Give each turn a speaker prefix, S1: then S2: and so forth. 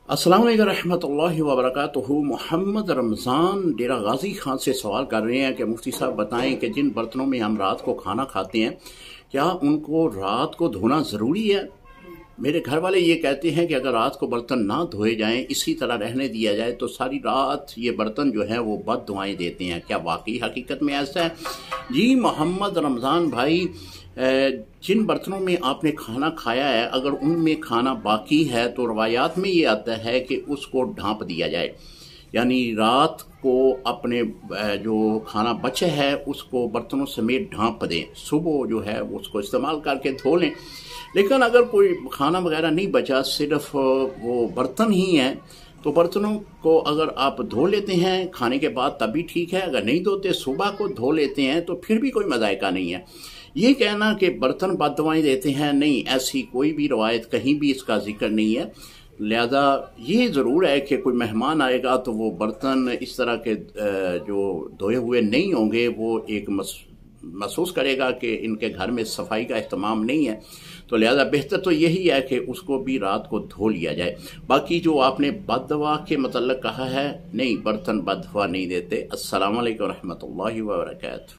S1: अस्सलाम वालेकुम रहमतुल्लाहि व बरकातुहू। मोहम्मद रमज़ान डेरा गाजी खान से सवाल कर रहे हैं कि मुफ्ती साहब बताएं कि जिन बर्तनों में हम रात को खाना खाते हैं क्या उनको रात को धोना ज़रूरी है। मेरे घर वाले ये कहते हैं कि अगर रात को बर्तन ना धोए जाएं, इसी तरह रहने दिया जाए तो सारी रात ये बर्तन जो है वो बद दुआएं देते हैं। क्या वाकई हकीकत में ऐसा है? जी मोहम्मद रमज़ान भाई, जिन बर्तनों में आपने खाना खाया है अगर उनमें खाना बाकी है तो रवायात में ये आता है कि उसको ढाँप दिया जाए, यानी रात को अपने जो खाना बचे है उसको बर्तनों समेत ढाँप दें, सुबह जो है उसको इस्तेमाल करके धो लें। लेकिन अगर कोई खाना वगैरह नहीं बचा, सिर्फ वो बर्तन ही हैं, तो बर्तनों को अगर आप धो लेते हैं खाने के बाद तभी ठीक है, अगर नहीं धोते सुबह को धो लेते हैं तो फिर भी कोई मज़ायका नहीं है। ये कहना कि बर्तन बददुआएं देते हैं, नहीं, ऐसी कोई भी रवायत कहीं भी इसका जिक्र नहीं है। लिहाजा ये ज़रूर है कि कोई मेहमान आएगा तो वो बर्तन इस तरह के जो धोए हुए नहीं होंगे वो एक महसूस करेगा कि इनके घर में सफाई का एहतमाम नहीं है, तो लिहाजा बेहतर तो यही है कि उसको भी रात को धो लिया जाए। बाकी जो आपने बददुआ के मतलब कहा है, नहीं, बर्तन बददुआ नहीं देते। अस्सलाम वालेकुम रहमतुल्लाहि व बरकातुहू।